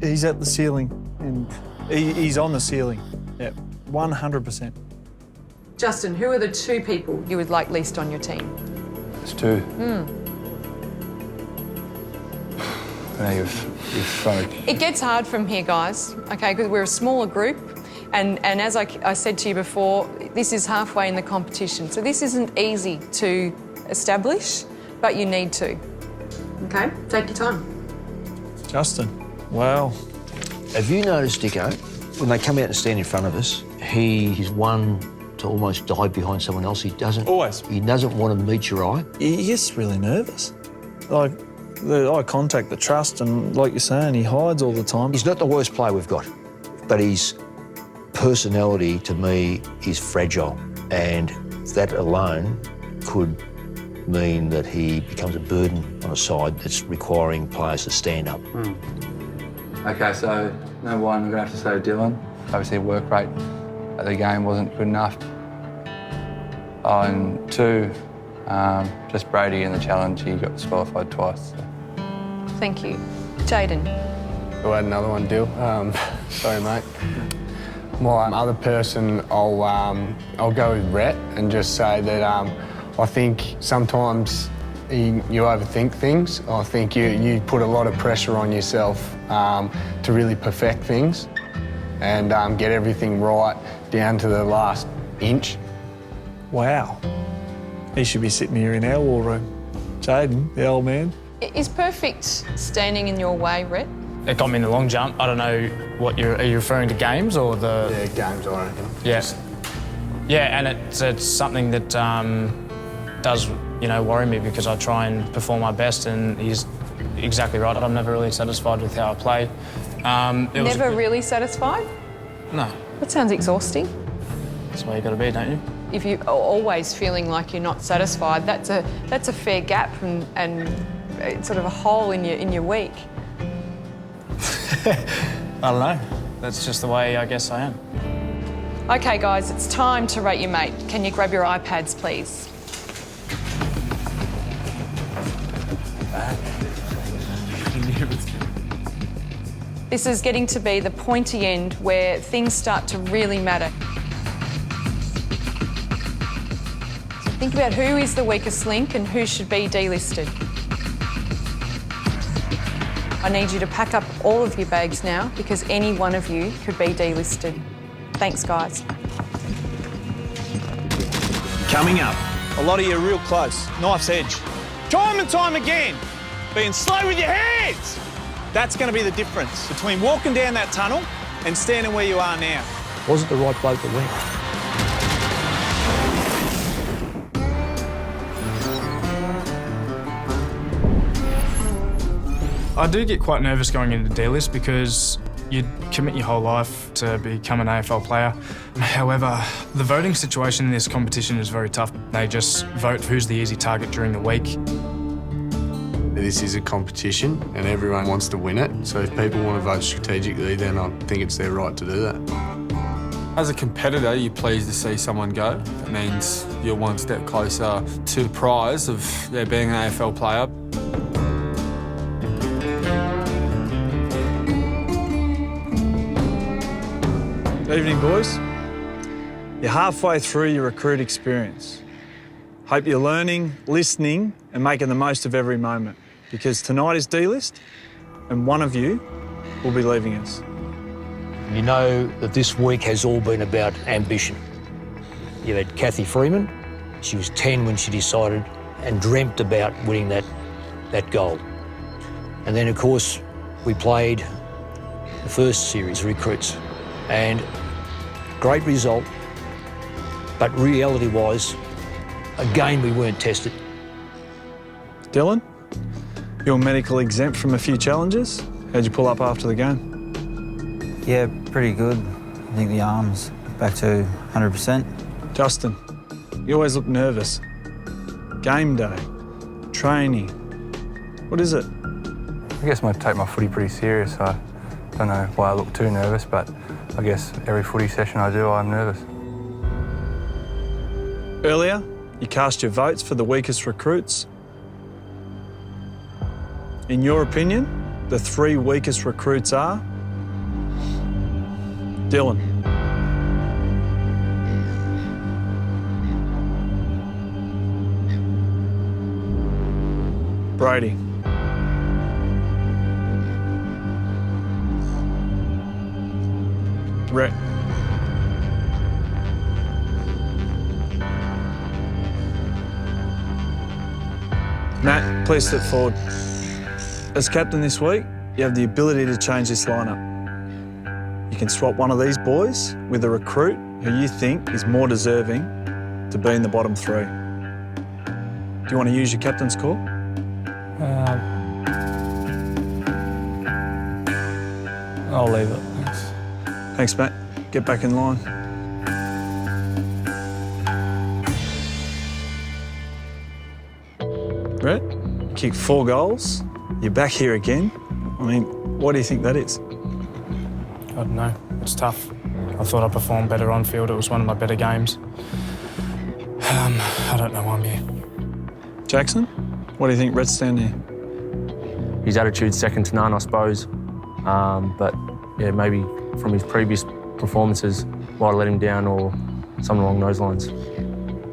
He's at the ceiling, and he's on the ceiling. Yeah, 100%. Justin, who are the 2 people you would like least on your team? It's 2. It gets hard from here, guys, okay, because we're a smaller group, and as I said to you before, this is halfway in the competition, so this isn't easy to establish, but you need to. Okay, take your time. Justin, wow. Have you noticed, Dicko, when they come out and stand in front of us, he's one to almost dive behind someone else. He doesn't want to meet your eye. He gets really nervous. Like, the eye contact, the trust, and like you're saying, he hides all the time. He's not the worst player we've got, but his personality, to me, is fragile, and that alone could mean that he becomes a burden on a side that's requiring players to stand up. Okay, so number 1, I'm going to have to say Dylan. Obviously, work rate at the game wasn't good enough. And 2, just Brady in the challenge, he got disqualified twice. So. Thank you. Jayden. We'll add another one, Dill. Sorry, mate. My other person, I'll go with Rhett and just say that I think sometimes you overthink things. I think you put a lot of pressure on yourself to really perfect things and get everything right down to the last inch. Wow. He should be sitting here in our war room. Jayden, the old man. Is perfect standing in your way, Rhett? It got me in the long jump. I don't know what are you referring to games or the... Yeah, games, I reckon. Yeah. Yeah, and it's something that does, worry me because I try and perform my best, and he's exactly right. I'm never really satisfied with how I play. Never really satisfied? No. That sounds exhausting. That's the way you got to be, don't you? If you're always feeling like you're not satisfied, that's a fair gap and sort of a hole in your week. I don't know. That's just the way I guess I am. Okay, guys, it's time to rate your mate. Can you grab your iPads, please? This is getting to be the pointy end where things start to really matter. So think about who is the weakest link and who should be delisted. I need you to pack up all of your bags now because any one of you could be delisted. Thanks, guys. Coming up, a lot of you are real close. Knife's edge. Time and time again, being slow with your hands. That's going to be the difference between walking down that tunnel and standing where you are now. Was it the right bloke that went? I do get quite nervous going into the D-list because you commit your whole life to become an AFL player. However, the voting situation in this competition is very tough. They just vote for who's the easy target during the week. This is a competition and everyone wants to win it. So if people want to vote strategically, then I think it's their right to do that. As a competitor, you're pleased to see someone go. It means you're one step closer to the prize of being an AFL player. Good evening, boys. You're halfway through your recruit experience. Hope you're learning, listening, and making the most of every moment, because tonight is D-list, and one of you will be leaving us. You know that this week has all been about ambition. You had Kathy Freeman. She was 10 when she decided and dreamt about winning that gold. And then, of course, we played the first series, Recruits, and great result, but reality-wise, again, we weren't tested. Dylan, you're medical exempt from a few challenges. How'd you pull up after the game? Yeah, pretty good. I think the arm's back to 100%. Justin, you always look nervous. Game day, training, what is it? I guess I take my footy pretty serious. I don't know why I look too nervous, but I guess every footy session I do, I'm nervous. Earlier, you cast your votes for the weakest recruits. In your opinion, the 3 weakest recruits are? Dylan. Brady. Rhett. Matt, please step forward. As captain this week, you have the ability to change this lineup. You can swap one of these boys with a recruit who you think is more deserving to be in the bottom three. Do you want to use your captain's call? I'll leave it, thanks. Thanks, Matt. Get back in line. Brett, you kicked 4 goals. You're back here again. I mean, what do you think that is? I don't know. It's tough. I thought I performed better on field. It was one of my better games. I don't know why I'm here. Jackson, what do you think Brett's down here? His attitude's second to none, I suppose. But yeah, maybe from his previous performances might have let him down or something along those lines.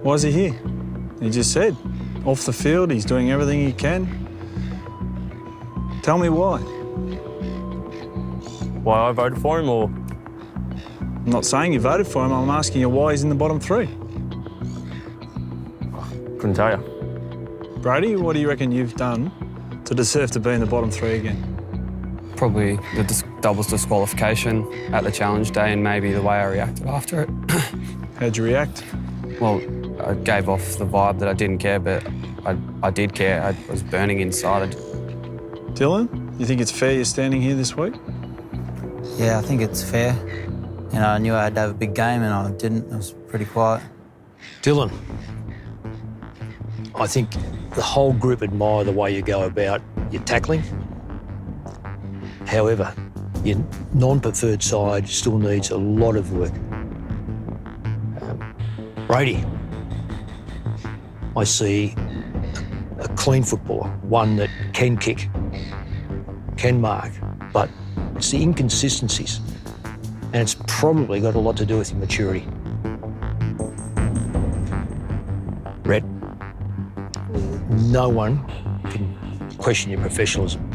Why is he here? He just said, off the field, he's doing everything he can. Tell me why. Why I voted for him, or? I'm not saying you voted for him, I'm asking you why he's in the bottom three. Couldn't tell you. Brady, what do you reckon you've done to deserve to be in the bottom three again? Probably the doubles disqualification at the challenge day and maybe the way I reacted after it. How'd you react? Well, I gave off the vibe that I didn't care, but I did care. I was burning inside. Dylan, you think it's fair you're standing here this week? Yeah, I think it's fair. You know, I knew I had to have a big game and I didn't. I was pretty quiet. Dylan, I think the whole group admire the way you go about your tackling. However, your non-preferred side still needs a lot of work. Brady, I see a clean footballer, one that can kick, can mark, but it's the inconsistencies. And it's probably got a lot to do with your maturity. Rhett, no one can question your professionalism.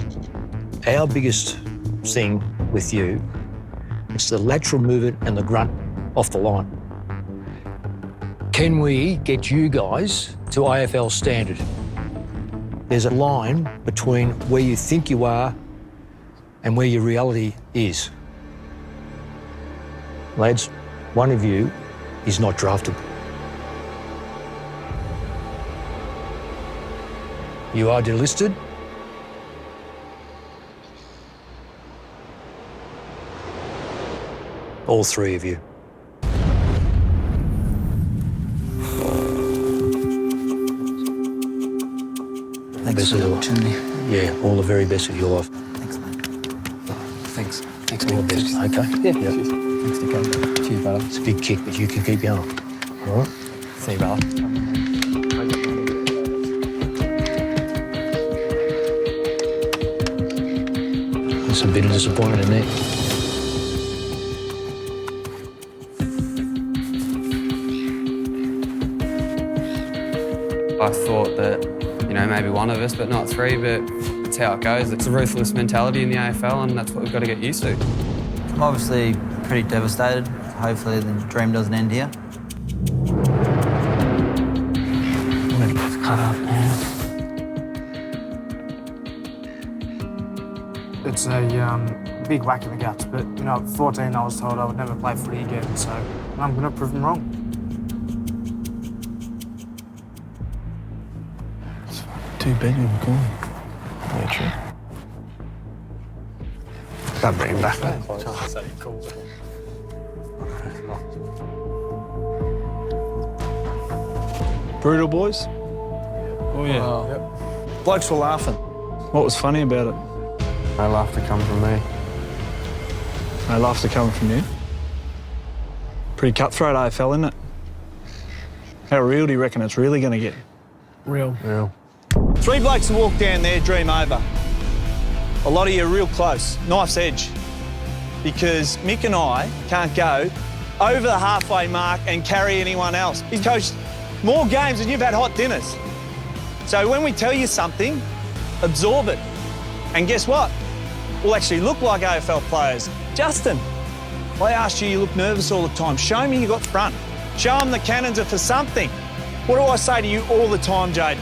Our biggest thing with you is the lateral movement and the grunt off the line. Can we get you guys to AFL standard? There's a line between where you think you are and where your reality is. Lads, one of you is not draftable. You are delisted. All 3 of you. Thanks for the opportunity. Yeah, all the very best of your life. Thanks, mate. Thanks. Thanks, all the best. Okay. Yeah. Thanks to come. Cheers, brother. It's a big kick, but you can keep going. All right? See you, brother. There's a bit of disappointment in there. I thought that, you know, maybe one of us, but not 3, but it's how it goes. It's a ruthless mentality in the AFL and that's what we've got to get used to. I'm obviously pretty devastated. Hopefully the dream doesn't end here. It's cut up now. It's a big whack in the guts, but, you know, at 14 I was told I would never play footy again, so I'm going to prove them wrong. Too big of a goal. Yeah, true. Don't bring him back, mate. Brutal, boys? Oh, yeah. Yep. Blokes were laughing. What was funny about it? No laughter coming from me. No laughter coming from you? Pretty cutthroat AFL, isn't it? How real do you reckon it's really going to get? Real. 3 blokes who walk down there, dream over. A lot of you are real close, knife's edge. Because Mick and I can't go over the halfway mark and carry anyone else. He's coached more games than you've had hot dinners. So when we tell you something, absorb it. And guess what? We'll actually look like AFL players. Justin, I asked you, you look nervous all the time. Show me you got front. Show them the cannons are for something. What do I say to you all the time, Jaden?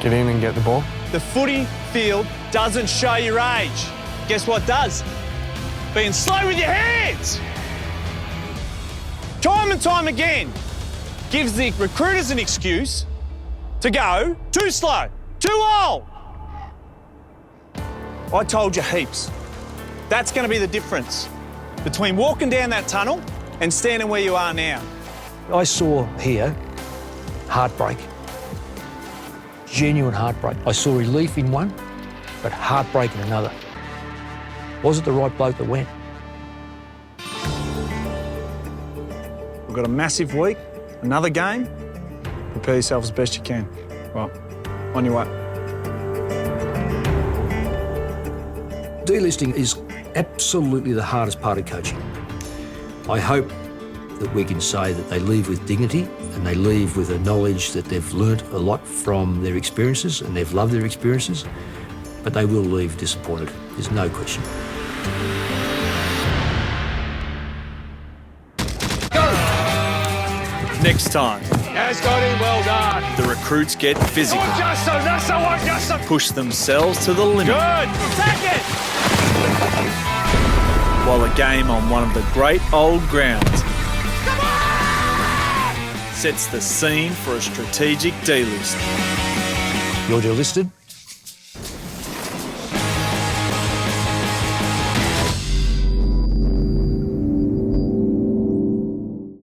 Get in and get the ball. The footy field doesn't show your age. Guess what does? Being slow with your hands. Time and time again, gives the recruiters an excuse to go too slow, too old. I told you heaps. That's going to be the difference between walking down that tunnel and standing where you are now. I saw here heartbreak, genuine heartbreak. I saw relief in one, but heartbreak in another. Was it the right bloke that went? We've got a massive week, another game. Prepare yourself as best you can. Right, on your way. Delisting is absolutely the hardest part of coaching. I hope that we can say that they leave with dignity and they leave with a knowledge that they've learnt a lot from their experiences and they've loved their experiences, but they will leave disappointed. There's no question. Next time, Yes, got him, well done. the recruits get physical, Justin, that's the one, Justin. push themselves to the limit. Good, take it. While a game on one of the great old grounds sets the scene for a strategic delist. You're delisted.